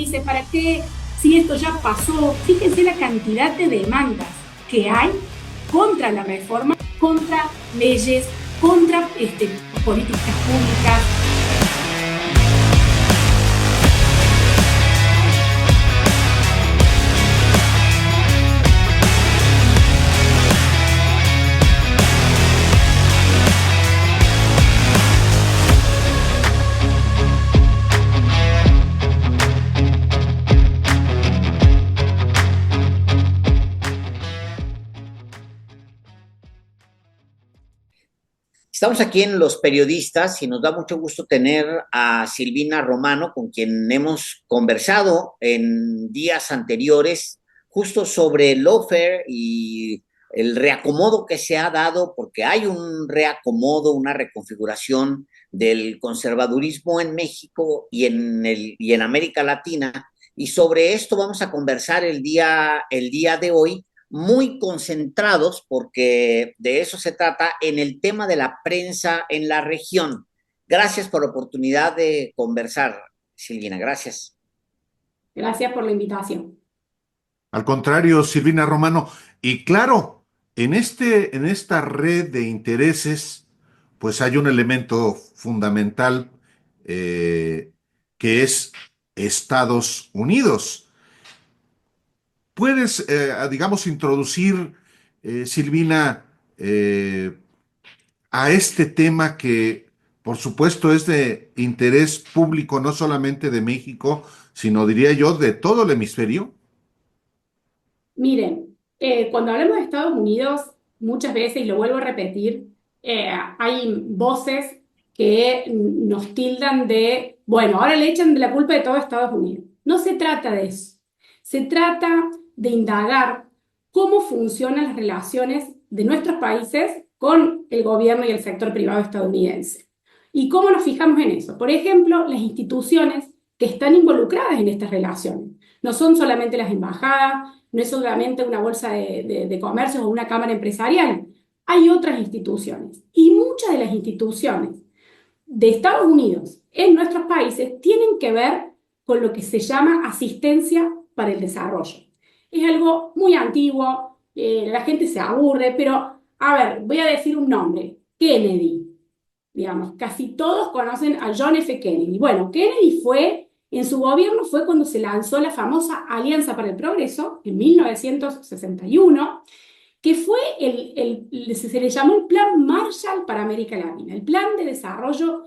dice, ¿para qué? Si esto ya pasó, fíjense la cantidad de demandas que hay contra la reforma, contra leyes, contra políticas públicas. Estamos aquí en Los Periodistas y nos da mucho gusto tener a Silvina Romano, con quien hemos conversado en días anteriores justo sobre el lawfare y el reacomodo que se ha dado, porque hay un reacomodo, una reconfiguración del conservadurismo en México y en América Latina. Y sobre esto vamos a conversar el día de hoy, muy concentrados, porque de eso se trata, en el tema de la prensa en la región. Gracias por la oportunidad de conversar, Silvina, gracias. Gracias por la invitación. Al contrario, Silvina Romano. Y claro, en esta red de intereses, pues hay un elemento fundamental eh, que es Estados Unidos. ¿Puedes, digamos, introducir, Silvina, a este tema que, por supuesto, es de interés público, no solamente de México, sino, diría yo, de todo el hemisferio? Miren, cuando hablamos de Estados Unidos, muchas veces, y lo vuelvo a repetir, hay voces que nos tildan de, bueno, ahora le echan de la culpa de todo a Estados Unidos. No se trata de eso. Se trata de indagar cómo funcionan las relaciones de nuestros países con el gobierno y el sector privado estadounidense. ¿Y cómo nos fijamos en eso? Por ejemplo, las instituciones que están involucradas en estas relaciones. No son solamente las embajadas, no es solamente una bolsa de comercio o una cámara empresarial. Hay otras instituciones. Y muchas de las instituciones de Estados Unidos en nuestros países tienen que ver con lo que se llama asistencia para el desarrollo. Es algo muy antiguo, la gente se aburre, pero a ver, voy a decir un nombre, Kennedy. Digamos, casi todos conocen a John F. Kennedy. Bueno, Kennedy en su gobierno fue cuando se lanzó la famosa Alianza para el Progreso, en 1961, que fue se le llamó el Plan Marshall para América Latina, el plan de desarrollo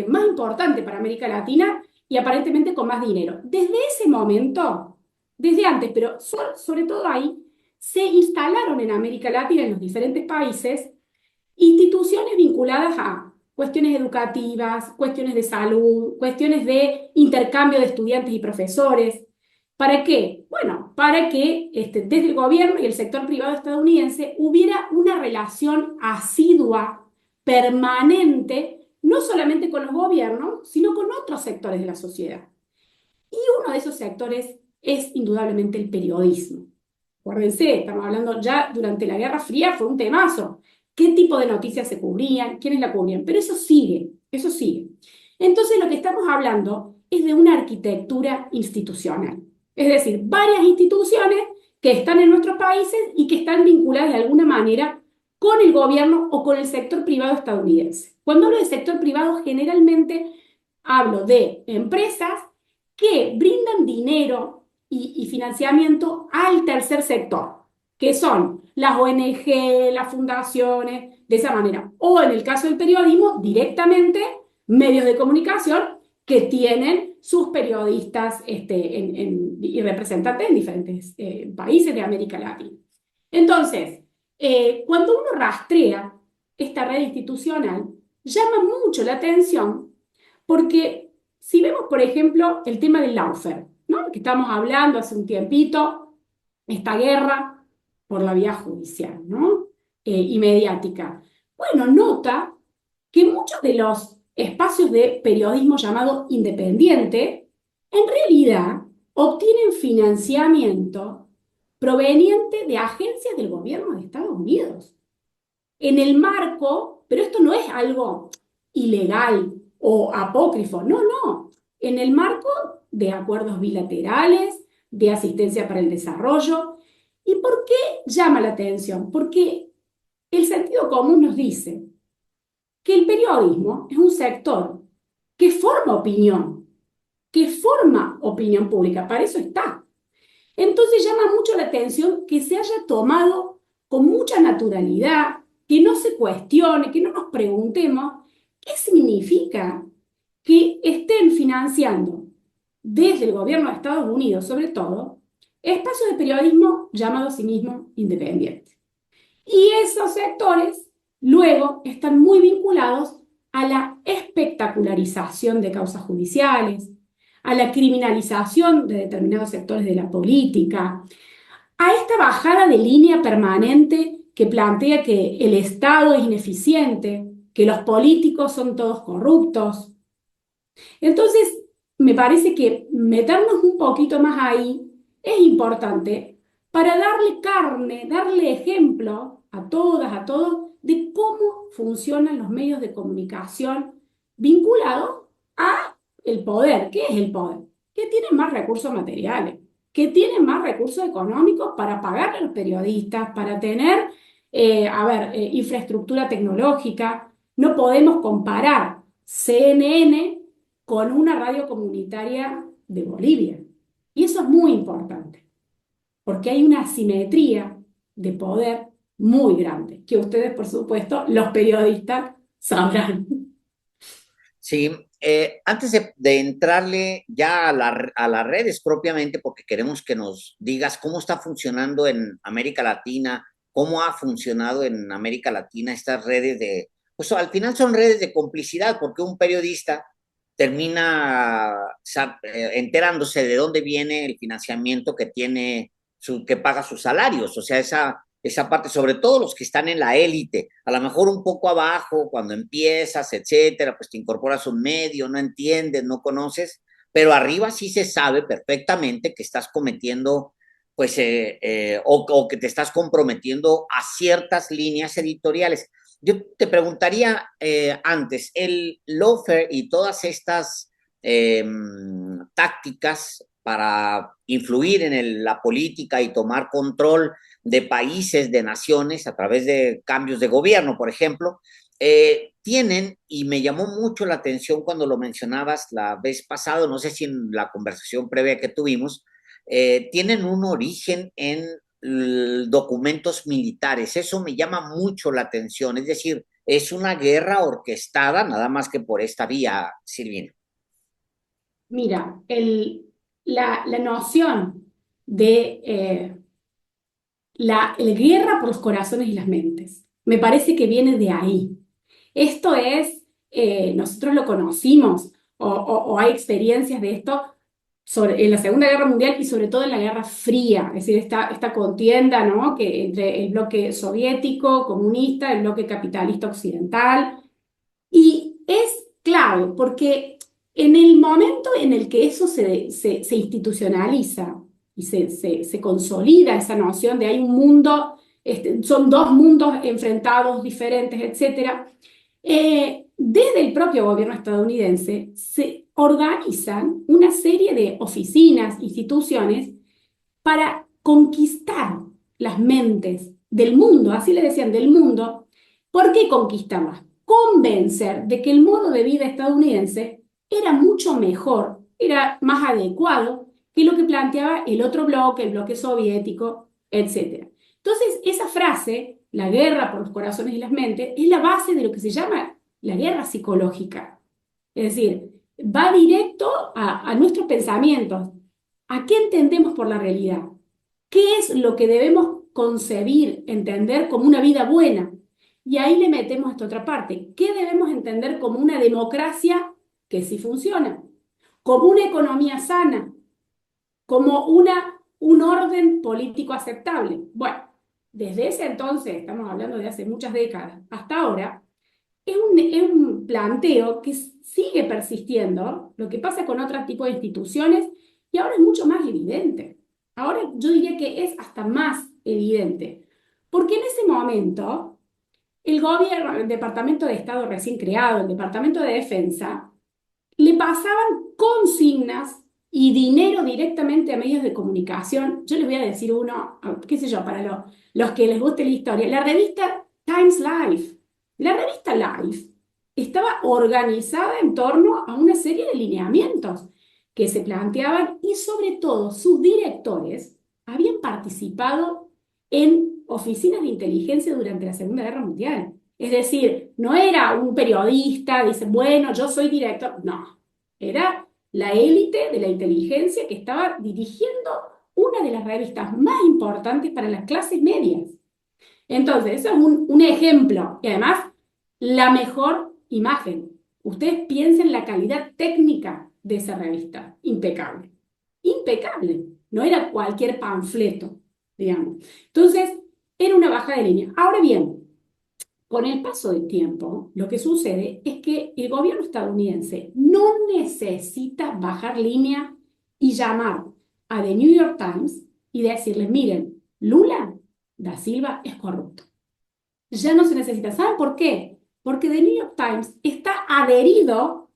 más importante para América Latina y aparentemente con más dinero. Desde ese momento, desde antes, pero sobre todo ahí, se instalaron en América Latina, en los diferentes países, instituciones vinculadas a cuestiones educativas, cuestiones de salud, cuestiones de intercambio de estudiantes y profesores. ¿Para qué? Bueno, para que desde el gobierno y el sector privado estadounidense hubiera una relación asidua, permanente, no solamente con los gobiernos, sino con otros sectores de la sociedad. Y uno de esos sectores es indudablemente el periodismo. Acuérdense, estamos hablando ya durante la Guerra Fría, fue un temazo. ¿Qué tipo de noticias se cubrían? ¿Quiénes la cubrían? Pero eso sigue, eso sigue. Entonces lo que estamos hablando es de una arquitectura institucional. Es decir, varias instituciones que están en nuestros países y que están vinculadas de alguna manera con el gobierno o con el sector privado estadounidense. Cuando hablo de sector privado, generalmente hablo de empresas que brindan dinero y financiamiento al tercer sector, que son las ONG, las fundaciones, de esa manera. O en el caso del periodismo, directamente medios de comunicación que tienen sus periodistas y representantes en diferentes países de América Latina. Entonces, cuando uno rastrea esta red institucional, llama mucho la atención porque si vemos, por ejemplo, el tema del lawfare, ¿no? Que estamos hablando hace un tiempito, esta guerra por la vía judicial, ¿no? Y mediática. Bueno, nota que muchos de los espacios de periodismo llamado independiente, en realidad obtienen financiamiento proveniente de agencias del gobierno de Estados Unidos. En el marco, pero esto no es algo ilegal o apócrifo, no, no. En el marco de acuerdos bilaterales, de asistencia para el desarrollo. ¿Y por qué llama la atención? Porque el sentido común nos dice que el periodismo es un sector que forma opinión pública, para eso está. Entonces llama mucho la atención que se haya tomado con mucha naturalidad, que no se cuestione, que no nos preguntemos qué significa que estén financiando desde el gobierno de Estados Unidos, sobre todo, espacios de periodismo llamados a sí mismos independientes. Y esos sectores luego están muy vinculados a la espectacularización de causas judiciales, a la criminalización de determinados sectores de la política, a esta bajada de línea permanente que plantea que el Estado es ineficiente, que los políticos son todos corruptos. Entonces, me parece que meternos un poquito más ahí es importante para darle carne, darle ejemplo a todas, a todos, de cómo funcionan los medios de comunicación vinculados a el poder. ¿Qué es el poder? Que tienen más recursos materiales, que tienen más recursos económicos para pagarle a los periodistas, para tener, infraestructura tecnológica. No podemos comparar CNN con una radio comunitaria de Bolivia. Y eso es muy importante, porque hay una asimetría de poder muy grande, que ustedes, por supuesto, los periodistas, sabrán. Sí, antes de entrarle ya a las redes propiamente, porque queremos que nos digas cómo está funcionando en América Latina, cómo ha funcionado en América Latina estas redes de, pues al final son redes de complicidad, porque un periodista termina enterándose de dónde viene el financiamiento que tiene, que paga sus salarios, o sea, esa parte, sobre todo los que están en la élite, a lo mejor un poco abajo, cuando empiezas, etcétera, pues te incorporas a un medio, no entiendes, no conoces, pero arriba sí se sabe perfectamente que estás cometiendo, pues, o que te estás comprometiendo a ciertas líneas editoriales. Yo te preguntaría antes, el lawfare y todas estas eh, tácticas para influir en la política y tomar control de países, de naciones, a través de cambios de gobierno, por ejemplo, tienen, y me llamó mucho la atención cuando lo mencionabas la vez pasada, no sé si en la conversación previa que tuvimos, tienen un origen en documentos militares. Eso me llama mucho la atención, es decir, es una guerra orquestada, nada más que por esta vía, Silvina. Mira, la noción de la guerra por los corazones y las mentes, me parece que viene de ahí. Esto es, nosotros lo conocimos o hay experiencias de esto en la Segunda Guerra Mundial y sobre todo en la Guerra Fría, es decir, esta contienda, ¿no? Que entre el bloque soviético, comunista, el bloque capitalista occidental. Y es clave porque en el momento en el que eso se institucionaliza y se consolida esa noción de hay un mundo, son dos mundos enfrentados, diferentes, etcétera, desde el propio gobierno estadounidense se organizan una serie de oficinas, instituciones, para conquistar las mentes del mundo, así le decían, del mundo. ¿Por qué conquistarlas? Convencer de que el modo de vida estadounidense era mucho mejor, era más adecuado que lo que planteaba el otro bloque, el bloque soviético, etc. Entonces, esa frase, la guerra por los corazones y las mentes, es la base de lo que se llama la guerra psicológica. Es decir, va directo a nuestros pensamientos. ¿A qué entendemos por la realidad? ¿Qué es lo que debemos concebir, entender como una vida buena? Y ahí le metemos esta otra parte. ¿Qué debemos entender como una democracia que sí funciona? Como una economía sana, como un orden político aceptable. Bueno, desde ese entonces, estamos hablando de hace muchas décadas, hasta ahora, es un planteo que sigue persistiendo, lo que pasa con otros tipos de instituciones, y ahora es mucho más evidente. Ahora yo diría que es hasta más evidente, porque en ese momento el gobierno, el Departamento de Estado recién creado, el Departamento de Defensa, le pasaban consignas y dinero directamente a medios de comunicación. Yo les voy a decir uno, qué sé yo, para los que les guste la historia. La revista Times Life. La revista Life estaba organizada en torno a una serie de lineamientos que se planteaban y sobre todo sus directores habían participado en oficinas de inteligencia durante la Segunda Guerra Mundial. Es decir, no era un periodista, dice, bueno, yo soy director. No, era la élite de la inteligencia que estaba dirigiendo una de las revistas más importantes para las clases medias. Entonces, eso es un ejemplo. Y además, la mejor imagen. Ustedes piensen la calidad técnica de esa revista. Impecable. Impecable. No era cualquier panfleto, digamos. Entonces, era una baja de línea. Ahora bien, con el paso del tiempo, lo que sucede es que el gobierno estadounidense no necesita bajar línea y llamar a The New York Times y decirles, miren, Lula da Silva es corrupto. Ya no se necesita. ¿Saben por qué? Porque The New York Times está adherido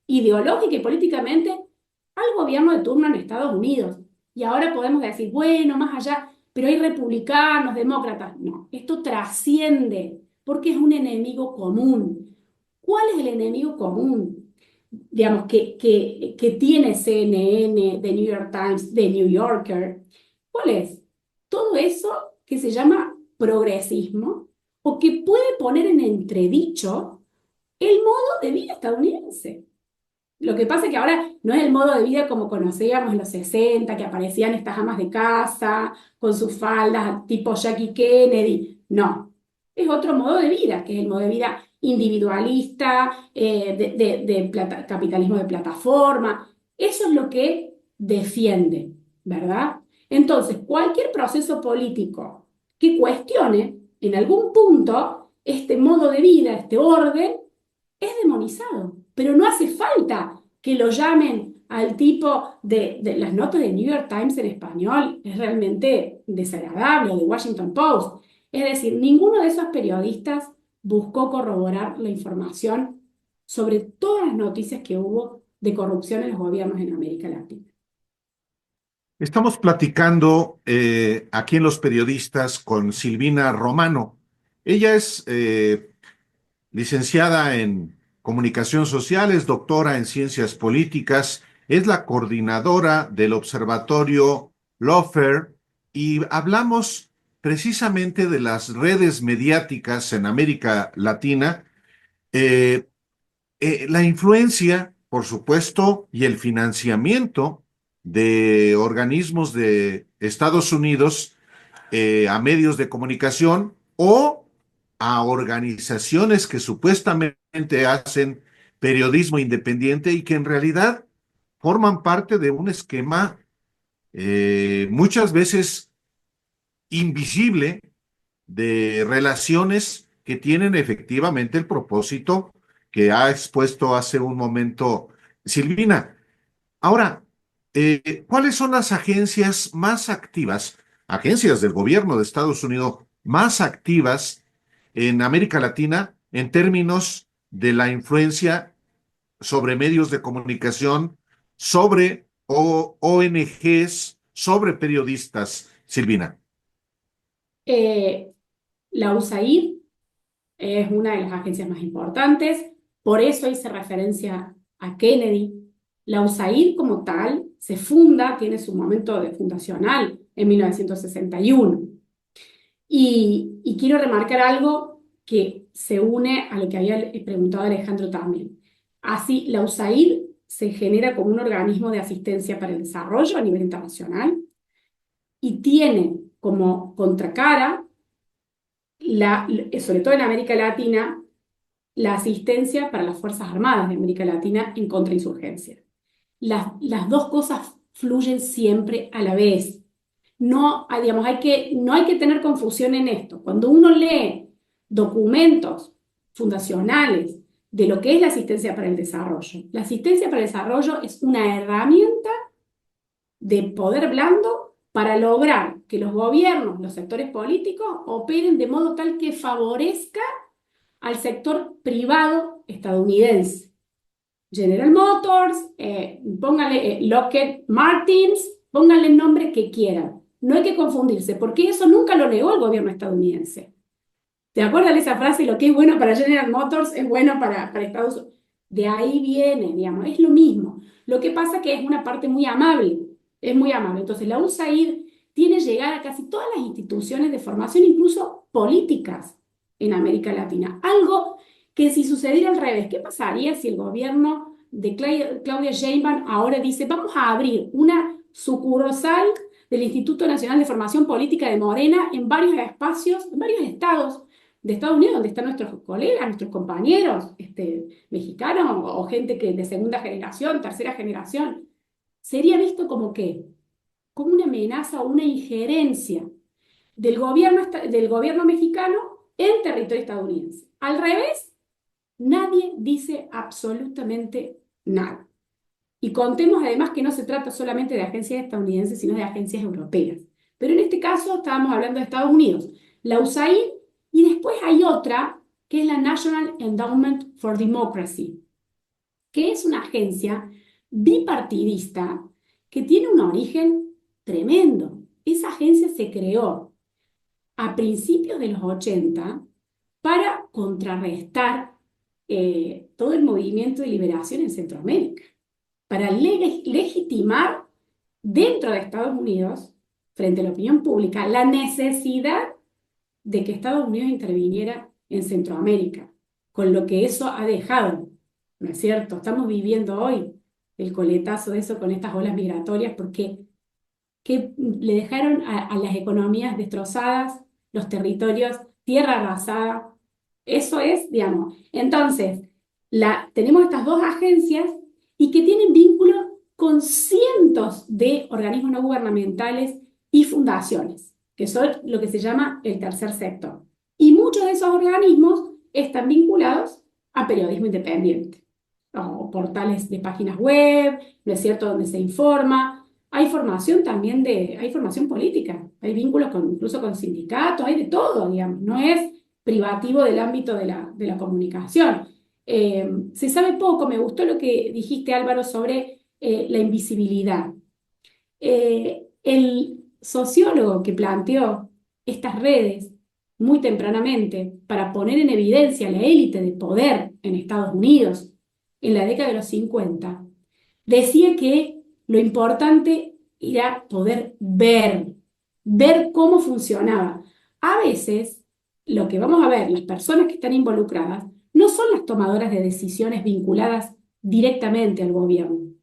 ideológica y políticamente al gobierno de turno en Estados Unidos. Y ahora podemos decir, bueno, más allá, pero hay republicanos, demócratas. No, esto trasciende porque es un enemigo común. ¿Cuál es el enemigo común? Digamos, que tiene CNN, The New York Times, The New Yorker. ¿Cuál es? Todo eso que se llama progresismo o que puede poner en entredicho el modo de vida estadounidense. Lo que pasa es que ahora no es el modo de vida como conocíamos en los 60, que aparecían estas amas de casa con sus faldas tipo Jackie Kennedy. No, es otro modo de vida, que es el modo de vida individualista, de capitalismo de plataforma. Eso es lo que defiende, ¿verdad? Entonces, cualquier proceso político que cuestione en algún punto este modo de vida, este orden, es demonizado, pero no hace falta que lo llamen al tipo de las notas de New York Times en español, es realmente desagradable, o de Washington Post. Es decir, ninguno de esos periodistas buscó corroborar la información sobre todas las noticias que hubo de corrupción en los gobiernos en América Latina. Estamos platicando aquí en Los Periodistas con Silvina Romano. Ella es licenciada en Comunicación Social, es doctora en Ciencias Políticas, es la coordinadora del Observatorio Lawfare y hablamos precisamente de las redes mediáticas en América Latina, eh, la influencia, por supuesto, y el financiamiento de organismos de Estados Unidos a medios de comunicación o a organizaciones que supuestamente hacen periodismo independiente y que en realidad forman parte de un esquema muchas veces invisible de relaciones que tienen efectivamente el propósito que ha expuesto hace un momento Silvina. Ahora, ¿cuáles son las agencias más activas, agencias del gobierno de Estados Unidos más activas en América Latina en términos de la influencia sobre medios de comunicación, sobre ONGs, sobre periodistas, Silvina? Eh, la USAID es una de las agencias más importantes, por eso hice referencia a Kennedy. La USAID como tal se funda, tiene su momento de fundacional en 1961. Y quiero remarcar algo que se une a lo que había preguntado Alejandro también. Así, la USAID se genera como un organismo de asistencia para el desarrollo a nivel internacional y tiene como contracara, sobre todo en América Latina, la asistencia para las Fuerzas Armadas de América Latina en contrainsurgencia. Las dos cosas fluyen siempre a la vez. No, digamos, no hay que tener confusión en esto. Cuando uno lee documentos fundacionales de lo que es la asistencia para el desarrollo, la asistencia para el desarrollo es una herramienta de poder blando para lograr que los gobiernos, los sectores políticos operen de modo tal que favorezca al sector privado estadounidense. General Motors, póngale Lockheed Martins, póngale el nombre que quieran. No hay que confundirse, porque eso nunca lo negó el gobierno estadounidense. ¿Te acuerdas de esa frase? Lo que es bueno para General Motors es bueno para Estados Unidos. De ahí viene, digamos, es lo mismo. Lo que pasa que es una parte muy amable, es muy amable. Entonces, la USAID tiene llegada a casi todas las instituciones de formación, incluso políticas en América Latina. Algo que si sucediera al revés, ¿qué pasaría si el gobierno de Claudia Sheinbaum ahora dice, vamos a abrir una sucursal del Instituto Nacional de Formación Política de Morena en varios espacios, en varios estados de Estados Unidos, donde están nuestros colegas, nuestros compañeros mexicanos o gente que de segunda generación, tercera generación? Sería visto como qué, como una amenaza o una injerencia del gobierno mexicano en territorio estadounidense. Al revés, nadie dice absolutamente nada. Y contemos además que no se trata solamente de agencias estadounidenses, sino de agencias europeas. Pero en este caso estábamos hablando de Estados Unidos, la USAID, y después hay otra que es la National Endowment for Democracy, que es una agencia bipartidista que tiene un origen tremendo. Esa agencia se creó a principios de los 80 para contrarrestar todo el movimiento de liberación en Centroamérica, para legitimar dentro de Estados Unidos, frente a la opinión pública, la necesidad de que Estados Unidos interviniera en Centroamérica, con lo que eso ha dejado, ¿no es cierto? Estamos viviendo hoy el coletazo de eso con estas olas migratorias, porque que le dejaron a las economías destrozadas, los territorios, tierra arrasada. Eso es, digamos. Entonces, tenemos estas dos agencias y que tienen vínculo con cientos de organismos no gubernamentales y fundaciones, que son lo que se llama el tercer sector. Y muchos de esos organismos están vinculados a periodismo independiente, o portales de páginas web, ¿no es cierto?, donde se informa. Hay formación también hay formación política, hay vínculos incluso con sindicatos, hay de todo, digamos, no es privativo del ámbito de la comunicación. Se sabe poco, me gustó lo que dijiste, Álvaro, sobre la invisibilidad. El sociólogo que planteó estas redes muy tempranamente para poner en evidencia la élite de poder en Estados Unidos en la década de los 50, decía que lo importante era poder ver cómo funcionaba. A veces, lo que vamos a ver, las personas que están involucradas, no son las tomadoras de decisiones vinculadas directamente al gobierno,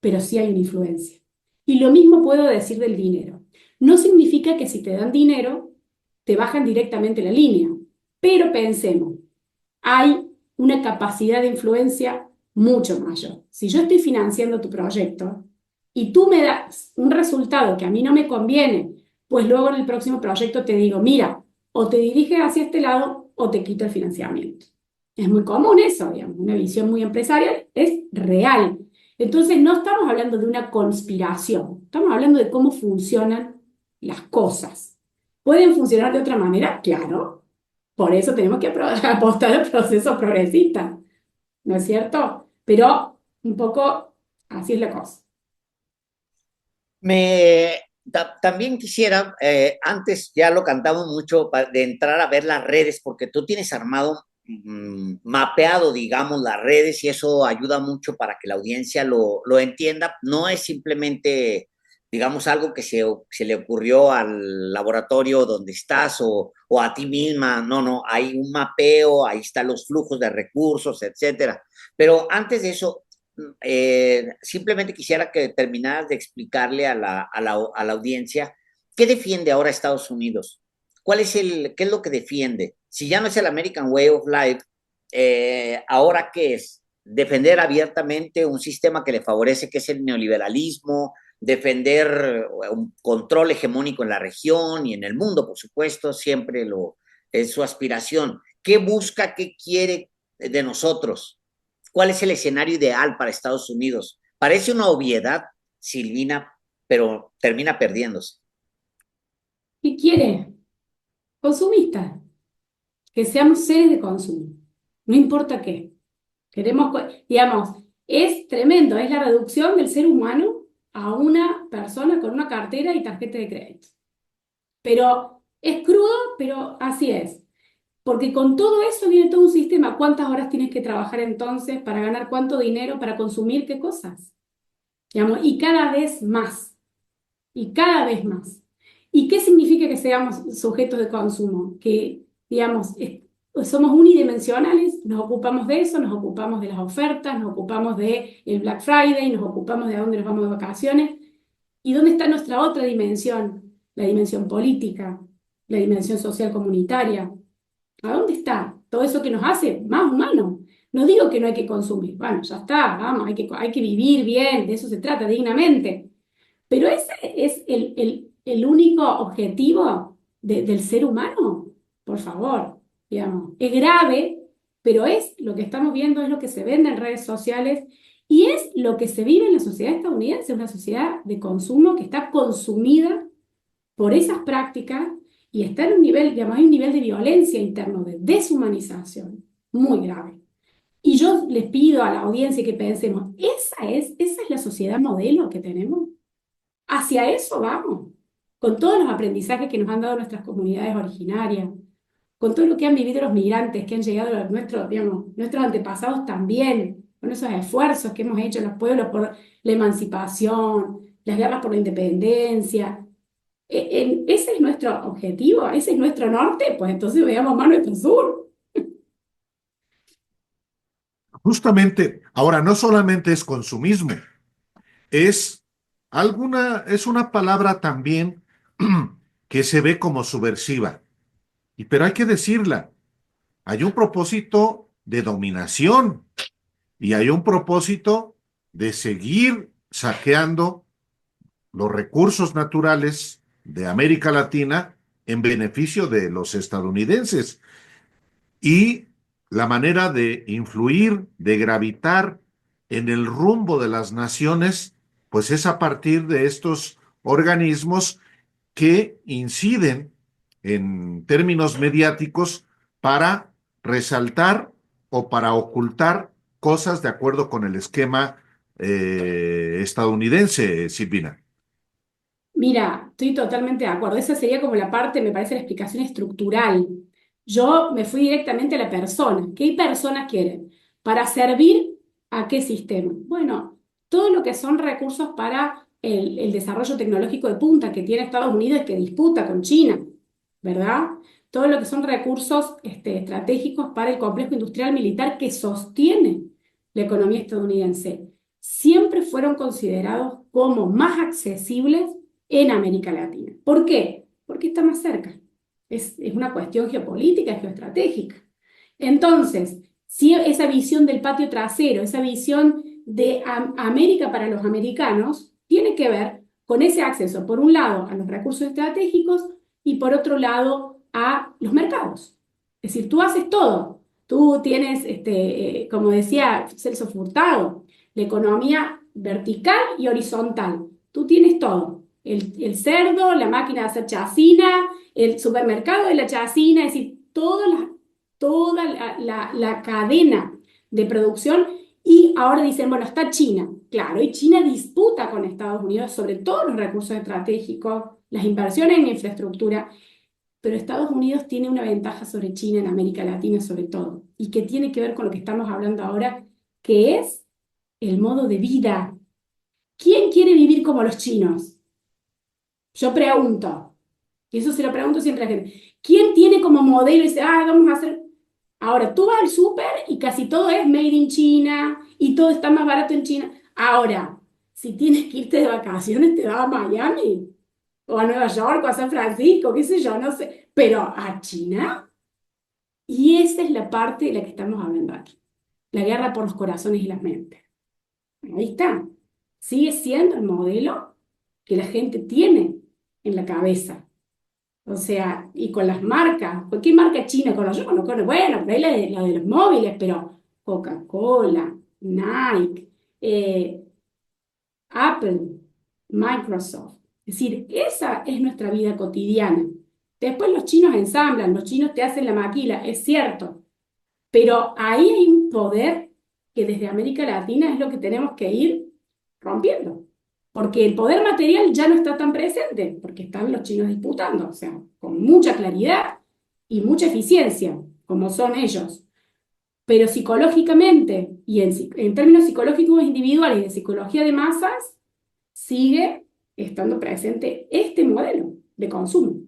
pero sí hay una influencia. Y lo mismo puedo decir del dinero. No significa que si te dan dinero, te bajan directamente la línea, pero pensemos, hay una capacidad de influencia mucho mayor. Si yo estoy financiando tu proyecto y tú me das un resultado que a mí no me conviene, pues luego en el próximo proyecto te digo, mira, o te diriges hacia este lado o te quito el financiamiento. Es muy común eso, digamos, una visión muy empresarial, es real. Entonces no estamos hablando de una conspiración, estamos hablando de cómo funcionan las cosas. ¿Pueden funcionar de otra manera? Claro. Por eso tenemos que apostar al proceso progresista, ¿no es cierto? Pero un poco así es la cosa. También quisiera, antes ya lo cantamos mucho, de entrar a ver las redes, porque tú tienes armado, mapeado, digamos, las redes y eso ayuda mucho para que la audiencia lo entienda. No es simplemente, digamos, algo que se le ocurrió al laboratorio donde estás o a ti misma. No, no, hay un mapeo, ahí están los flujos de recursos, etcétera. Pero antes de eso, simplemente quisiera que terminaras de explicarle a la audiencia qué defiende ahora Estados Unidos. ¿Qué es lo que defiende? Si ya no es el American Way of Life, ¿ahora qué es? Defender abiertamente un sistema que le favorece, que es el neoliberalismo, defender un control hegemónico en la región y en el mundo, por supuesto, siempre es su aspiración. ¿Qué busca, qué quiere de nosotros? ¿Cuál es el escenario ideal para Estados Unidos? Parece una obviedad, Silvina, pero termina perdiéndose. ¿Qué quiere? Consumista. Que seamos seres de consumo. No importa qué. Queremos, digamos, Es tremendo, es la reducción del ser humano a una persona con una cartera y tarjeta de crédito. Pero es crudo, pero así es. Porque con todo eso viene todo un sistema. ¿Cuántas horas tienes que trabajar entonces para ganar cuánto dinero, para consumir qué cosas? Digamos, y cada vez más, y cada vez más. ¿Y qué significa que seamos sujetos de consumo? Que, digamos, somos unidimensionales, nos ocupamos de eso, nos ocupamos de las ofertas, nos ocupamos de el Black Friday, nos ocupamos de a dónde nos vamos de vacaciones. ¿Y dónde está nuestra otra dimensión? La dimensión política, la dimensión social comunitaria. ¿A dónde está? Todo eso que nos hace más humanos. No digo que no hay que consumir, bueno, ya está, vamos, hay que vivir bien, de eso se trata, dignamente. Pero ese es el único objetivo del ser humano, por favor, digamos. Es grave, pero es lo que estamos viendo, es lo que se vende en redes sociales y es lo que se vive en la sociedad estadounidense, una sociedad de consumo que está consumida por esas prácticas y está en un nivel, digamos, hay un nivel de violencia interno, de deshumanización muy grave. Y yo les pido a la audiencia que pensemos, esa es la sociedad modelo que tenemos? Hacia eso vamos, con todos los aprendizajes que nos han dado nuestras comunidades originarias, con todo lo que han vivido los migrantes que han llegado a digamos, nuestros antepasados también, con esos esfuerzos que hemos hecho en los pueblos por la emancipación, las guerras por la independencia. Ese es nuestro objetivo, ese es nuestro norte, pues entonces veamos más nuestro sur. Justamente, ahora no solamente es consumismo, es es una palabra también que se ve como subversiva. Pero hay que decirla, hay un propósito de dominación y hay un propósito de seguir saqueando los recursos naturales de América Latina en beneficio de los estadounidenses. Y la manera de influir, de gravitar en el rumbo de las naciones, pues es a partir de estos organismos que inciden en términos mediáticos para resaltar o para ocultar cosas de acuerdo con el esquema estadounidense, Silvina. Mira, estoy totalmente de acuerdo. Esa sería como la parte, me parece, la explicación estructural. Yo me fui directamente a la persona. ¿Qué personas quieren? ¿Para servir a qué sistema? Bueno, todo lo que son recursos para el desarrollo tecnológico de punta que tiene Estados Unidos y que disputa con China, ¿verdad? Todo lo que son recursos estratégicos para el complejo industrial militar que sostiene la economía estadounidense, siempre fueron considerados como más accesibles en América Latina. ¿Por qué? Porque está más cerca. Es una cuestión geopolítica, geoestratégica. Entonces, si esa visión del patio trasero, esa visión de América para los americanos, tiene que ver con ese acceso, por un lado, a los recursos estratégicos y por otro lado, a los mercados. Es decir, tú haces todo. Tú tienes, como decía Celso Furtado, la economía vertical y horizontal. Tú tienes todo. El cerdo, la máquina de hacer chacina, el supermercado de la chacina, es decir, toda la cadena de producción. Y ahora dicen, bueno, está China. Claro, y China disputa con Estados Unidos sobre todos los recursos estratégicos, las inversiones en infraestructura, pero Estados Unidos tiene una ventaja sobre China en América Latina sobre todo, y que tiene que ver con lo que estamos hablando ahora, que es el modo de vida. ¿Quién quiere vivir como los chinos? Yo pregunto, y eso se lo pregunto siempre a la gente. ¿Quién tiene como modelo y dice, ah, vamos a hacer... Ahora, tú vas al súper y casi todo es made in China y todo está más barato en China. Ahora, si tienes que irte de vacaciones, te vas a Miami o a Nueva York o a San Francisco, qué sé yo, no sé. Pero a China, y esa es la parte de la que estamos hablando aquí. La guerra por los corazones y las mentes. Ahí está. Sigue siendo el modelo que la gente tiene en la cabeza. O sea, y con las marcas, cualquier marca china, con los yo conozco, bueno, por ahí la de los móviles, pero Coca-Cola, Nike, Apple, Microsoft. Es decir, esa es nuestra vida cotidiana. Después los chinos ensamblan, los chinos te hacen la maquila, es cierto, pero ahí hay un poder que desde América Latina es lo que tenemos que ir rompiendo. Porque el poder material ya no está tan presente, porque están los chinos disputando, o sea, con mucha claridad y mucha eficiencia, como son ellos. Pero psicológicamente, y en términos psicológicos individuales y de psicología de masas, sigue estando presente este modelo de consumo.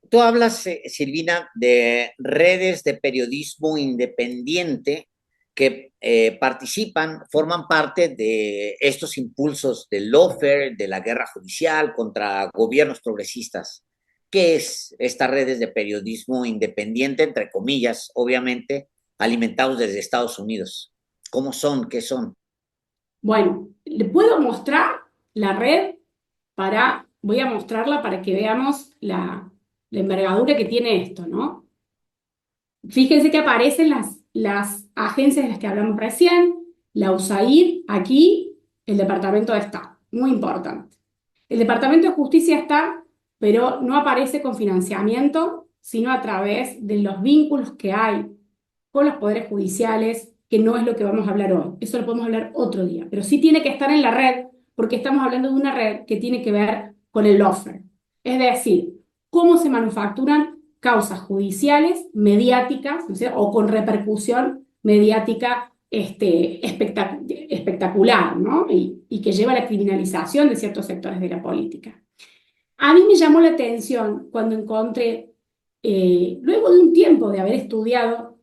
Tú hablas, Silvina, de redes de periodismo independiente que participan, forman parte de estos impulsos del lawfare, de la guerra judicial contra gobiernos progresistas. ¿Qué es estas redes de periodismo independiente, entre comillas, obviamente, alimentados desde Estados Unidos? ¿Cómo son? ¿Qué son? Bueno, le puedo mostrar la red voy a mostrarla para que veamos la envergadura que tiene esto, ¿no? Fíjense que aparecen las agencias de las que hablamos recién, la USAID, aquí, el Departamento de Estado, muy importante. El Departamento de Justicia está, pero no aparece con financiamiento, sino a través de los vínculos que hay con los poderes judiciales, que no es lo que vamos a hablar hoy. Eso lo podemos hablar otro día, pero sí tiene que estar en la red, porque estamos hablando de una red que tiene que ver con el lawfare. Es decir, cómo se manufacturan causas judiciales, mediáticas, ¿no sé? O con repercusión mediática espectacular, ¿no? Y que lleva a la criminalización de ciertos sectores de la política. A mí me llamó la atención cuando encontré, luego de un tiempo de haber estudiado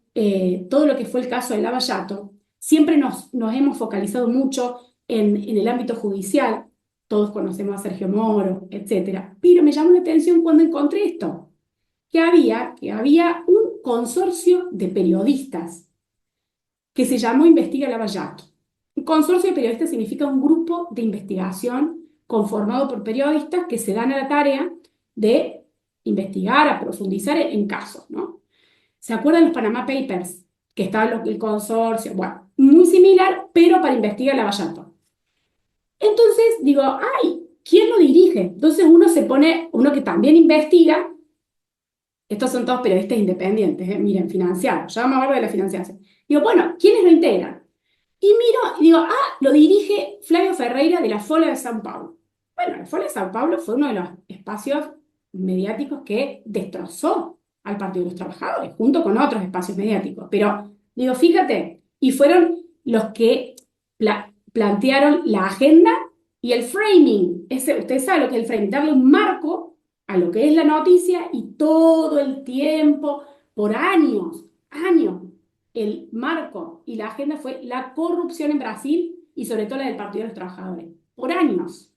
todo lo que fue el caso de Lava Jato, siempre nos hemos focalizado mucho en el ámbito judicial, todos conocemos a Sergio Moro, etcétera, pero me llamó la atención cuando encontré esto, que había un consorcio de periodistas que se llamó Investiga Lava Jato. Un consorcio de periodistas significa un grupo de investigación conformado por periodistas que se dan a la tarea de investigar, a profundizar en casos, ¿no? ¿Se acuerdan los Panama Papers? Que estaba el consorcio, bueno, muy similar, pero para investigar Lava Jato. Entonces digo, ay, ¿quién lo dirige? Entonces uno que también investiga. Estos son todos periodistas independientes, miren, financiados, ya vamos a hablar de la financiación. Digo, bueno, ¿quiénes lo integran? Y miro y digo, lo dirige Flavio Ferreira de la Folha de São Paulo. Bueno, la Folha de São Paulo fue uno de los espacios mediáticos que destrozó al Partido de los Trabajadores, junto con otros espacios mediáticos. Pero, digo, fíjate, y fueron los que plantearon la agenda y el framing. Ustedes saben lo que es el framing, darle un marco a lo que es la noticia y todo el tiempo, por años, el marco y la agenda fue la corrupción en Brasil y sobre todo la del Partido de los Trabajadores, por años.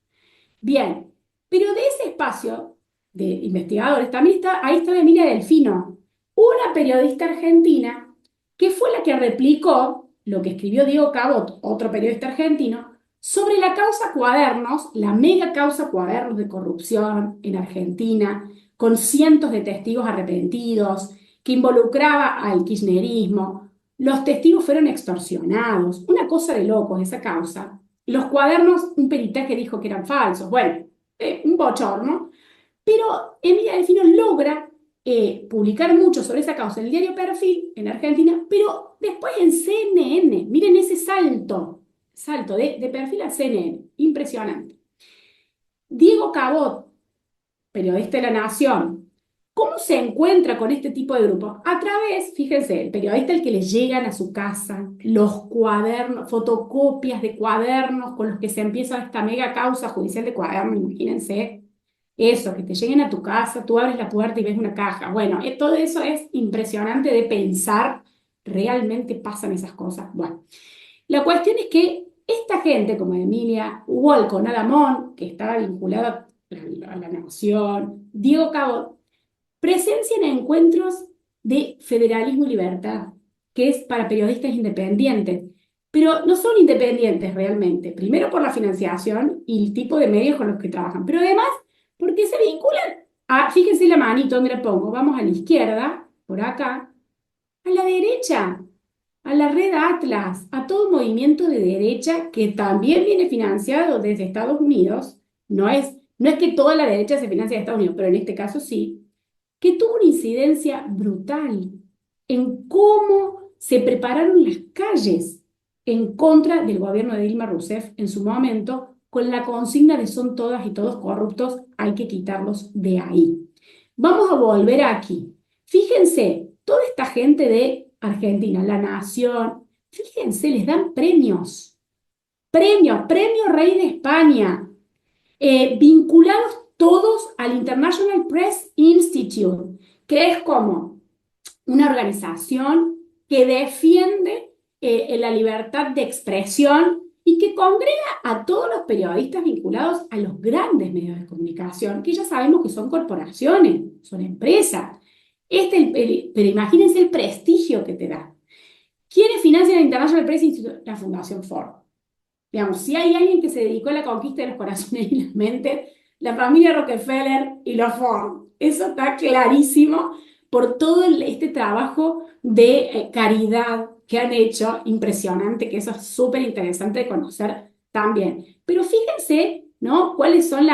Bien, pero de ese espacio de investigadores también ahí está Emilia Delfino, una periodista argentina que fue la que replicó lo que escribió Diego Cabot, otro periodista argentino, sobre la causa Cuadernos, la mega causa Cuadernos de corrupción en Argentina, con cientos de testigos arrepentidos, que involucraba al kirchnerismo. Los testigos fueron extorsionados, una cosa de locos esa causa. Los cuadernos, un peritaje dijo que eran falsos. Bueno, un bochorno. Pero Emilia Delfino logra publicar mucho sobre esa causa en el diario Perfil en Argentina, pero después en CNN. Miren ese salto de Perfil a CNN, impresionante. Diego Cabot, periodista de La Nación, ¿cómo se encuentra con este tipo de grupos? A través, fíjense, el periodista al que le llegan a su casa los cuadernos, fotocopias de cuadernos con los que se empieza esta mega causa judicial de cuadernos, imagínense. Eso, que te lleguen a tu casa, tú abres la puerta y ves una caja. Bueno, todo eso es impresionante de pensar, realmente pasan esas cosas. Bueno, la cuestión es que esta gente, como Emilia Wolcott Adamón, que estaba vinculada a la Nación, Diego Cabot, presencian encuentros de federalismo y libertad, que es para periodistas independientes. Pero no son independientes realmente, primero por la financiación y el tipo de medios con los que trabajan, pero además porque se vinculan fíjense la manito donde la pongo, vamos a la izquierda, por acá, a la derecha, a la red Atlas, a todo movimiento de derecha que también viene financiado desde Estados Unidos, no es que toda la derecha se financia de Estados Unidos, pero en este caso sí, que tuvo una incidencia brutal en cómo se prepararon las calles en contra del gobierno de Dilma Rousseff en su momento, con la consigna de son todas y todos corruptos, hay que quitarlos de ahí. Vamos a volver aquí. Fíjense, toda esta gente de Argentina, La Nación, fíjense, les dan premios. Premio Rey de España, vinculados todos al International Press Institute, que es como una organización que defiende la libertad de expresión y que congrega a todos los periodistas vinculados a los grandes medios de comunicación, que ya sabemos que son corporaciones, son empresas. Pero imagínense el prestigio que te da. ¿Quiénes financian el International Press Institute? La Fundación Ford. Digamos, si hay alguien que se dedicó a la conquista de los corazones y las mentes, la familia Rockefeller y los Ford. Eso está clarísimo por todo este trabajo de caridad que han hecho, impresionante, que eso es súper interesante de conocer también. Pero fíjense, ¿no?, cuáles son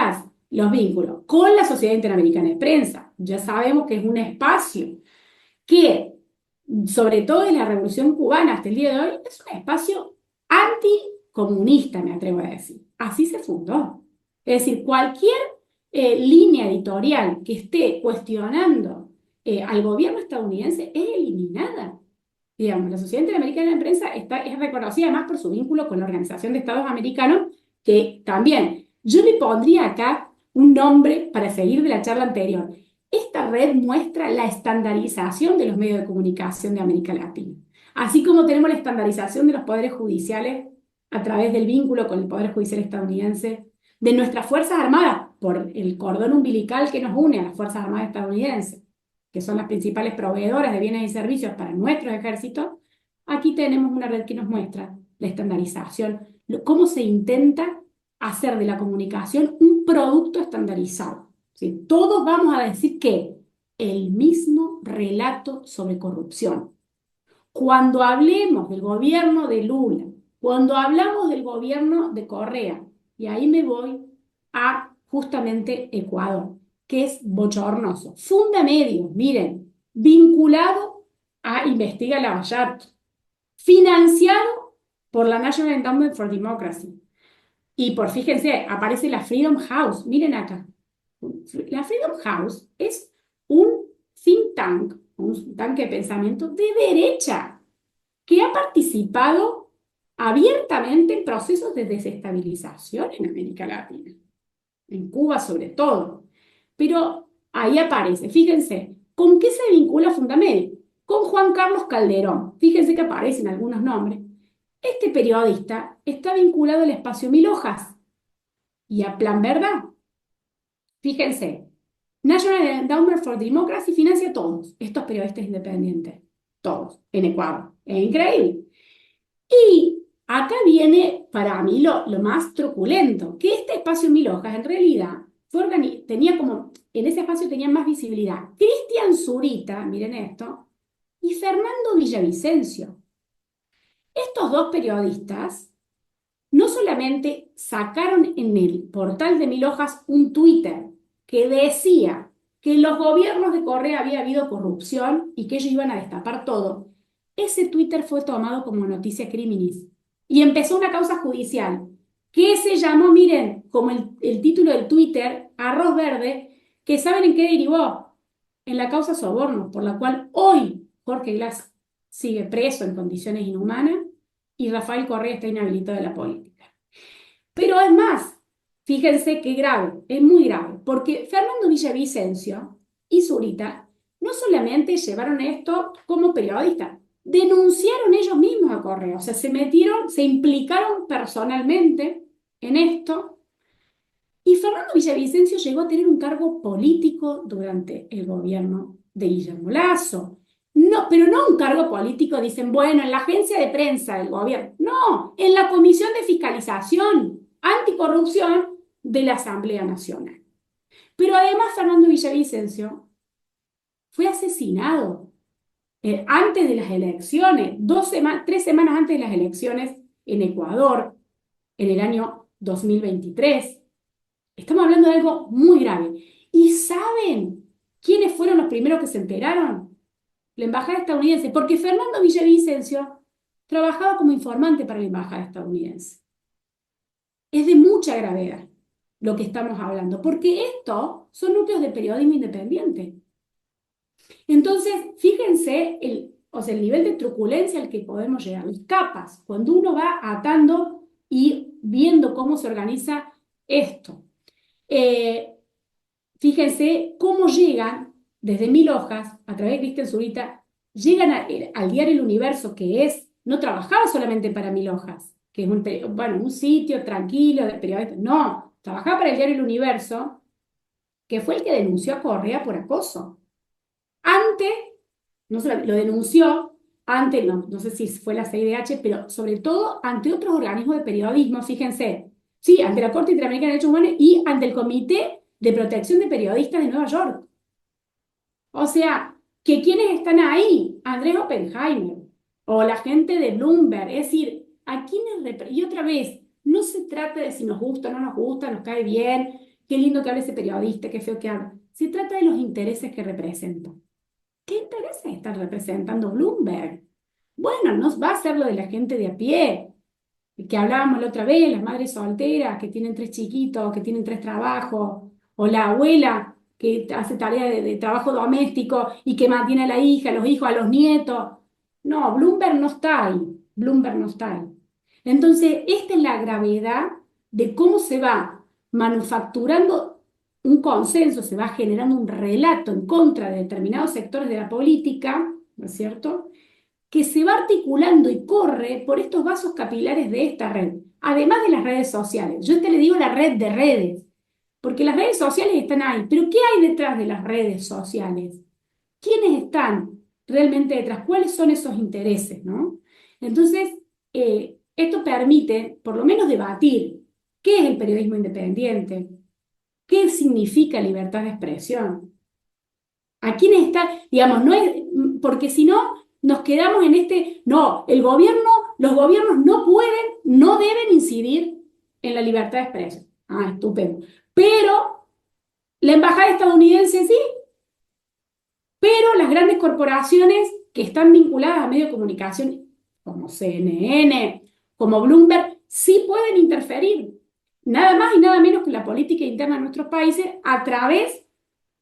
los vínculos con la Sociedad Interamericana de Prensa. Ya sabemos que es un espacio que, sobre todo en la Revolución Cubana hasta el día de hoy, es un espacio anticomunista, me atrevo a decir. Así se fundó. Es decir, cualquier línea editorial que esté cuestionando al gobierno estadounidense es eliminada. Digamos, la Sociedad Interamericana de Prensa es reconocida además por su vínculo con la Organización de Estados Americanos, que también yo le pondría acá un nombre para seguir de la charla anterior. Esta red muestra la estandarización de los medios de comunicación de América Latina. Así como tenemos la estandarización de los poderes judiciales a través del vínculo con el Poder Judicial estadounidense, de nuestras Fuerzas Armadas, por el cordón umbilical que nos une a las Fuerzas Armadas estadounidenses, que son las principales proveedoras de bienes y servicios para nuestros ejércitos, aquí tenemos una red que nos muestra la estandarización, cómo se intenta hacer de la comunicación un producto estandarizado. ¿Sí? Todos vamos a decir que el mismo relato sobre corrupción. Cuando hablemos del gobierno de Lula, cuando hablamos del gobierno de Correa, y ahí me voy a justamente Ecuador, que es bochornoso. Fundamedios, miren, vinculado a Investiga Lavallato, financiado por la National Endowment for Democracy. Y fíjense, aparece la Freedom House, miren acá. La Freedom House es un think tank, un tanque de pensamiento de derecha, que ha participado abiertamente en procesos de desestabilización en América Latina, en Cuba sobre todo. Pero ahí aparece, fíjense, ¿con qué se vincula Fundamedio? Con Juan Carlos Calderón. Fíjense que aparecen algunos nombres. Este periodista está vinculado al espacio Mil Hojas y a Plan Verdad. Fíjense, National Endowment for Democracy financia a todos estos periodistas independientes, todos, en Ecuador. Es increíble. Y acá viene para mí lo más truculento, que este espacio Mil Hojas en realidad tenía como, en ese espacio tenía más visibilidad Cristian Zurita, miren esto, y Fernando Villavicencio. Estos dos periodistas no solamente sacaron en el portal de Mil Hojas un Twitter que decía que en los gobiernos de Correa había habido corrupción y que ellos iban a destapar todo. Ese Twitter fue tomado como noticia criminis y empezó una causa judicial que se llamó, miren, como el título del Twitter, Arroz Verde, que ¿saben en qué derivó? En la causa soborno, por la cual hoy Jorge Glass sigue preso en condiciones inhumanas y Rafael Correa está inhabilitado de la política. Pero es más, fíjense qué grave, es muy grave, porque Fernando Villavicencio y Zurita no solamente llevaron esto como periodistas, denunciaron ellos mismos a Correa, o sea, se implicaron personalmente en esto, y Fernando Villavicencio llegó a tener un cargo político durante el gobierno de Guillermo Lasso. No, pero no un cargo político, dicen, bueno, en la agencia de prensa del gobierno. No, en la Comisión de Fiscalización Anticorrupción de la Asamblea Nacional. Pero además Fernando Villavicencio fue asesinado antes de las elecciones, 3 semanas antes de las elecciones en Ecuador, en el año 2023. Estamos hablando de algo muy grave. ¿Y saben quiénes fueron los primeros que se enteraron? la embajada estadounidense, porque Fernando Villavicencio trabajaba como informante para la embajada estadounidense. Es de mucha gravedad lo que estamos hablando, porque estos son núcleos de periodismo independiente. Entonces, fíjense o sea, el nivel de truculencia al que podemos llegar, las capas, cuando uno va atando y viendo cómo se organiza esto. Eh, Fíjense cómo llegan desde Mil Hojas, a través de Cristian Zurita, llegan al diario El Universo, que no trabajaba solamente para Mil Hojas, que es un sitio tranquilo de periodistas, no, trabajaba para el diario El Universo, que fue el que denunció a Correa por acoso. Antes, no se lo denunció, antes, no sé si fue la CIDH, pero sobre todo ante otros organismos de periodismo, fíjense, sí, ante la Corte Interamericana de Derechos Humanos y ante el Comité de Protección de Periodistas de Nueva York. O sea, que quienes están ahí, Andrés Oppenheimer o la gente de Bloomberg, es decir, a quienes, y otra vez, no se trata de si nos gusta o no nos gusta, nos cae bien, qué lindo que hable ese periodista, qué feo que habla. Se trata de los intereses que representan. ¿Qué intereses están representando Bloomberg? Bueno, no va a ser lo de la gente de a pie, que hablábamos la otra vez, las madres solteras que tienen 3 chiquitos, que tienen 3 trabajos, o la abuela que hace tarea de trabajo doméstico y que mantiene a la hija, a los hijos, a los nietos. No, Bloomberg no está ahí. Bloomberg no está ahí. Entonces, esta es la gravedad de cómo se va manufacturando un consenso, se va generando un relato en contra de determinados sectores de la política, ¿no es cierto?, que se va articulando y corre por estos vasos capilares de esta red, además de las redes sociales. Yo le digo la red de redes, porque las redes sociales están ahí, pero ¿qué hay detrás de las redes sociales? ¿Quiénes están realmente detrás? ¿Cuáles son esos intereses, no? Entonces, esto permite, por lo menos, debatir qué es el periodismo independiente, qué significa libertad de expresión, a quiénes está, digamos, no es, porque si no, nos quedamos en no, los gobiernos no pueden, no deben incidir en la libertad de expresión. Ah, estupendo. Pero la embajada estadounidense sí, pero las grandes corporaciones que están vinculadas a medios de comunicación, como CNN, como Bloomberg, sí pueden interferir. Nada más y nada menos que la política interna de nuestros países a través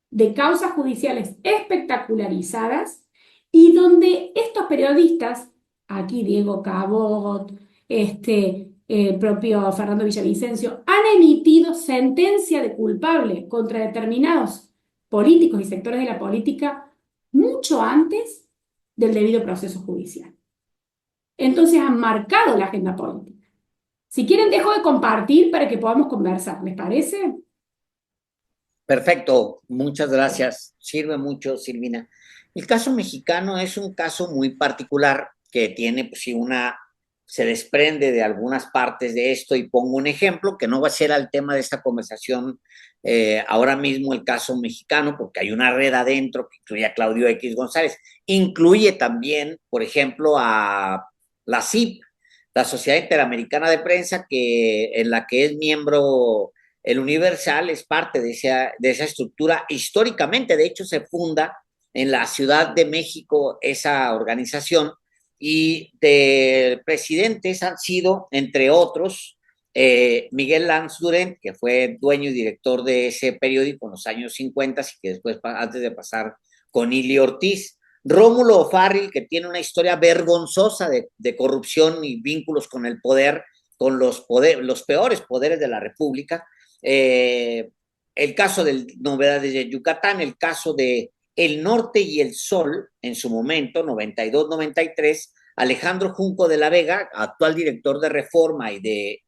de causas judiciales espectacularizadas y donde estos periodistas, aquí Diego Cabot, el propio Fernando Villavicencio, han emitido sentencia de culpable contra determinados políticos y sectores de la política mucho antes del debido proceso judicial. Entonces han marcado la agenda política. Si quieren, dejo de compartir para que podamos conversar. ¿Les parece? Perfecto, muchas gracias. Sirve mucho, Silvina. El caso mexicano es un caso muy particular que tiene, pues sí, se desprende de algunas partes de esto y pongo un ejemplo que no va a ser al tema de esta conversación ahora mismo el caso mexicano, porque hay una red adentro que incluye a Claudio X González. Incluye también, por ejemplo, a la CIP, la Sociedad Interamericana de Prensa, en la que es miembro el Universal, es parte de esa estructura. Históricamente, de hecho, se funda en la Ciudad de México esa organización y de presidentes han sido, entre otros, Miguel Lanz Durent, que fue dueño y director de ese periódico en los años 50 y que después, antes de pasar con Ili Ortiz, Rómulo O'Farrill, que tiene una historia vergonzosa de corrupción y vínculos con el poder, con los peores poderes de la República, el caso de Novedades de Yucatán, el caso de El Norte y el Sol, en su momento, 92-93, Alejandro Junco de la Vega, actual director de Reforma y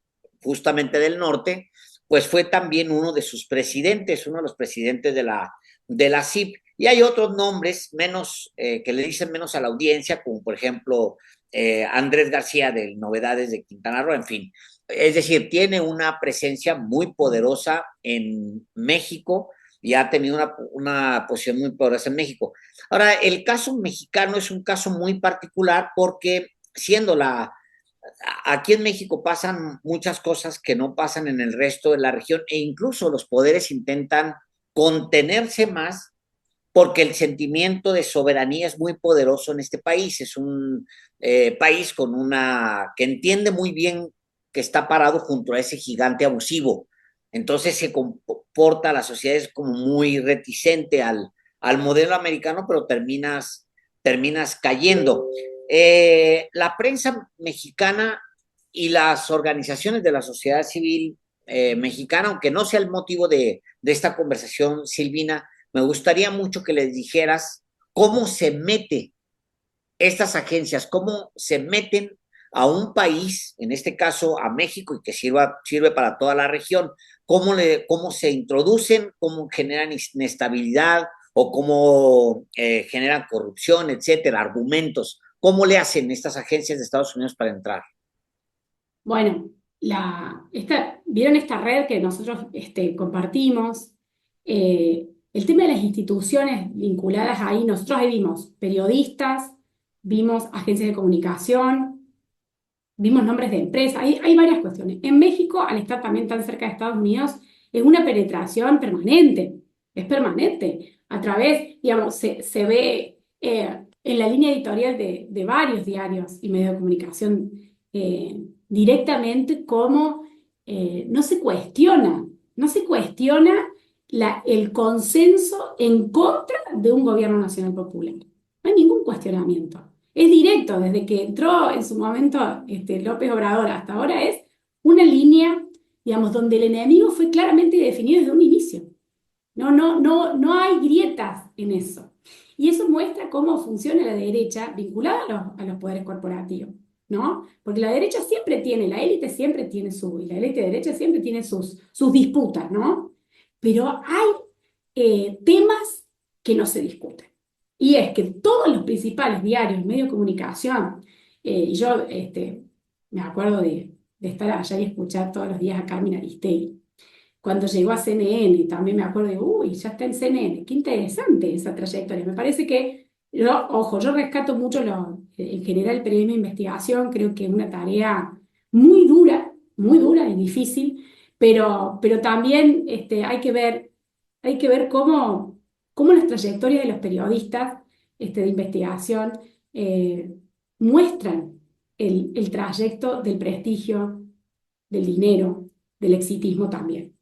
justamente del Norte, pues fue también uno de sus presidentes, uno de los presidentes de la CIP. Y hay otros nombres que le dicen menos a la audiencia, como por ejemplo Andrés García de Novedades de Quintana Roo, en fin. Es decir, tiene una presencia muy poderosa en México y ha tenido una posición muy poderosa en México. Ahora, el caso mexicano es un caso muy particular porque aquí en México pasan muchas cosas que no pasan en el resto de la región e incluso los poderes intentan contenerse más porque el sentimiento de soberanía es muy poderoso en este país. Es un país con que entiende muy bien que está parado junto a ese gigante abusivo. Entonces se comporta, la sociedad es como muy reticente al modelo americano, pero terminas cayendo. La prensa mexicana y las organizaciones de la sociedad civil mexicana, aunque no sea el motivo de esta conversación, Silvina, me gustaría mucho que les dijeras cómo se mete estas agencias, cómo se meten a un país, en este caso a México, y que sirve para toda la región, cómo se introducen, cómo generan inestabilidad o cómo generan corrupción, etcétera, argumentos. ¿Cómo le hacen estas agencias de Estados Unidos para entrar? Bueno, ¿vieron esta red que nosotros compartimos? El tema de las instituciones vinculadas ahí, nosotros ahí vimos periodistas, vimos agencias de comunicación, vimos nombres de empresas, hay varias cuestiones. En México, al estar también tan cerca de Estados Unidos, es una penetración permanente, es permanente. A través, digamos, se ve en la línea editorial de varios diarios y medios de comunicación directamente cómo no se cuestiona el consenso en contra de un gobierno nacional popular. No hay ningún cuestionamiento. Es directo, desde que entró en su momento López Obrador hasta ahora es una línea, digamos, donde el enemigo fue claramente definido desde un inicio. No hay grietas en eso. Y eso muestra cómo funciona la derecha vinculada a los poderes corporativos, ¿no? Porque la derecha siempre tiene, la élite siempre tiene y la élite de derecha siempre tiene sus disputas, ¿no? Pero hay temas que no se discuten. Y es que todos los principales diarios, medios de comunicación, y yo me acuerdo de estar allá y escuchar todos los días a Carmen Aristegui. Cuando llegó a CNN, también me acuerdo de, uy, ya está en CNN. Qué interesante esa trayectoria. Me parece que, ojo, yo rescato mucho en general el periodismo de investigación, creo que es una tarea muy dura y difícil, pero también hay que ver cómo las trayectorias de los periodistas de investigación muestran el trayecto del prestigio, del dinero, del exitismo también.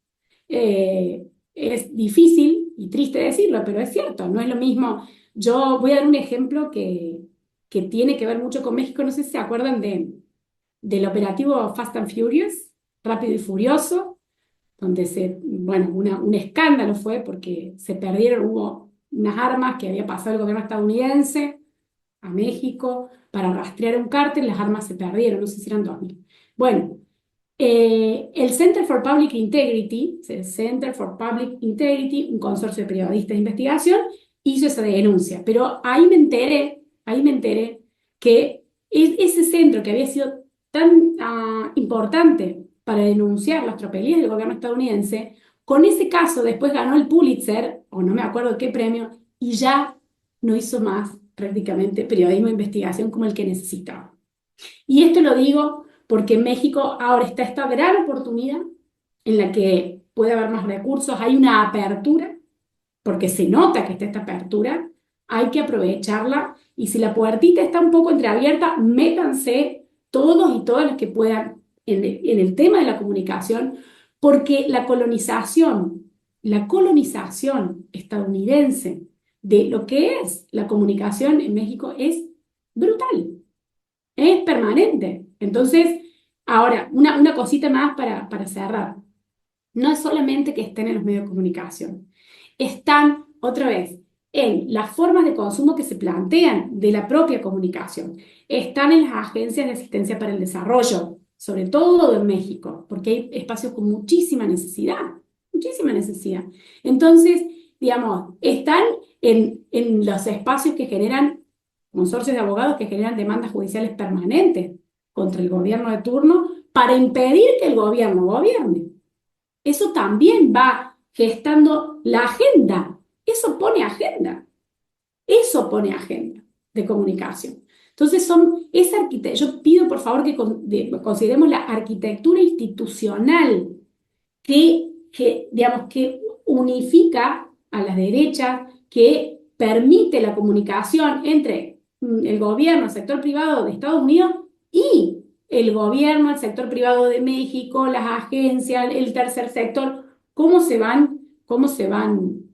Es difícil y triste decirlo, pero es cierto, no es lo mismo. Yo voy a dar un ejemplo que tiene que ver mucho con México. No sé si se acuerdan del operativo Fast and Furious, Rápido y Furioso, donde bueno, un escándalo fue porque hubo unas armas que había pasado el gobierno estadounidense a México para rastrear un cártel, las armas se perdieron, no sé si eran 2000. Bueno, el Center for Public Integrity, un consorcio de periodistas de investigación, hizo esa denuncia. Pero ahí me enteré que ese centro que había sido tan importante para denunciar las tropelías del gobierno estadounidense, con ese caso después ganó el Pulitzer, o no me acuerdo qué premio, y ya no hizo más prácticamente periodismo de investigación como el que necesitaba. Y esto lo digo porque en México ahora está esta gran oportunidad en la que puede haber más recursos, hay una apertura, porque se nota que está esta apertura, hay que aprovecharla y si la puertita está un poco entreabierta, métanse todos y todas los que puedan en el tema de la comunicación, porque la colonización estadounidense de lo que es la comunicación en México es brutal. Es permanente. Entonces, ahora, una cosita más para cerrar. No es solamente que estén en los medios de comunicación, están otra vez en las formas de consumo que se plantean de la propia comunicación, están en las agencias de asistencia para el desarrollo, sobre todo en México, porque hay espacios con muchísima necesidad, muchísima necesidad. Entonces, digamos, están en los espacios que generan consorcios de abogados que generan demandas judiciales permanentes contra el gobierno de turno para impedir que el gobierno gobierne. Eso también va gestando la agenda. Eso pone agenda de comunicación. Entonces yo pido por favor que consideremos la arquitectura institucional digamos, que unifica a las derechas, que permite la comunicación entre el gobierno, el sector privado de Estados Unidos y el gobierno, el sector privado de México, las agencias, el tercer sector, cómo se van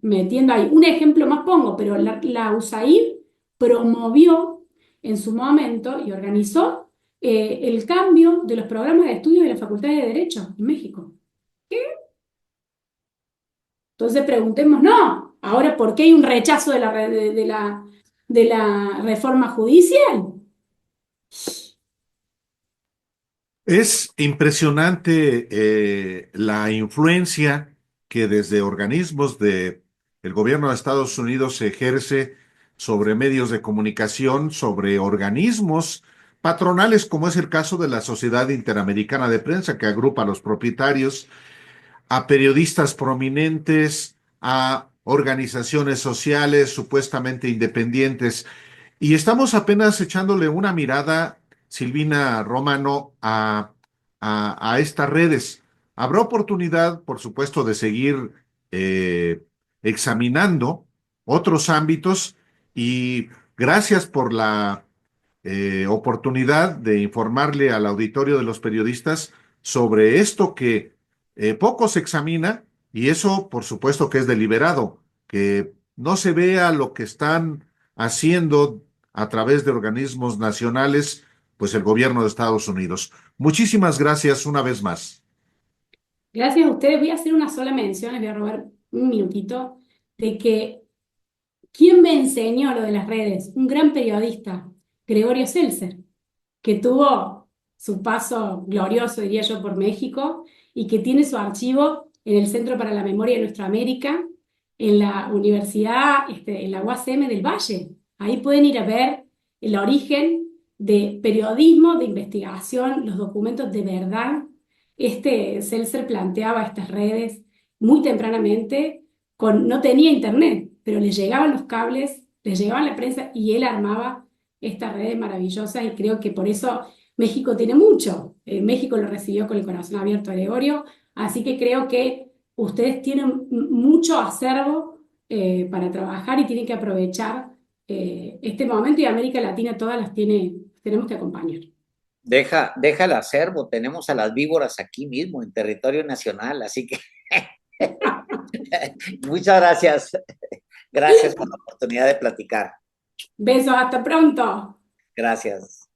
metiendo ahí. Un ejemplo más pongo, pero la USAID promovió en su momento y organizó el cambio de los programas de estudio de la Facultad de Derecho en México. Entonces preguntemos, no, ahora, ¿por qué hay un rechazo de la reforma judicial? Es impresionante la influencia que desde organismos del gobierno de Estados Unidos se ejerce sobre medios de comunicación, sobre organismos patronales, como es el caso de la Sociedad Interamericana de Prensa, que agrupa a los propietarios, a periodistas prominentes, a organizaciones sociales supuestamente independientes. Y estamos apenas echándole una mirada, Silvina Romano, a estas redes. Habrá oportunidad, por supuesto, de seguir eh, examinando otros ámbitos y gracias por la oportunidad de informarle al auditorio de los periodistas sobre esto que poco se examina y eso, por supuesto, que es deliberado, que no se vea lo que están haciendo a través de organismos nacionales, pues el gobierno de Estados Unidos. Muchísimas gracias una vez más. Gracias a ustedes. Voy a hacer una sola mención, les voy a robar un minutito, de que ¿quién me enseñó lo de las redes? Un gran periodista, Gregorio Seltzer, que tuvo su paso glorioso, diría yo, por México y que tiene su archivo en el Centro para la Memoria de Nuestra América, en la Universidad, en la UACM del Valle. Ahí pueden ir a ver el origen de periodismo, de investigación, los documentos de verdad. Seltzer planteaba estas redes muy tempranamente, no tenía internet, pero le llegaban los cables, le llegaban la prensa y él armaba estas redes maravillosas y creo que por eso México tiene mucho. México lo recibió con el corazón abierto a Gregorio, así que creo que ustedes tienen mucho acervo para trabajar y tienen que aprovechar este momento y América Latina todas tenemos que acompañar. Deja el acervo, tenemos a las víboras aquí mismo, en territorio nacional, así que muchas gracias. Gracias por la oportunidad de platicar. Besos, hasta pronto. Gracias.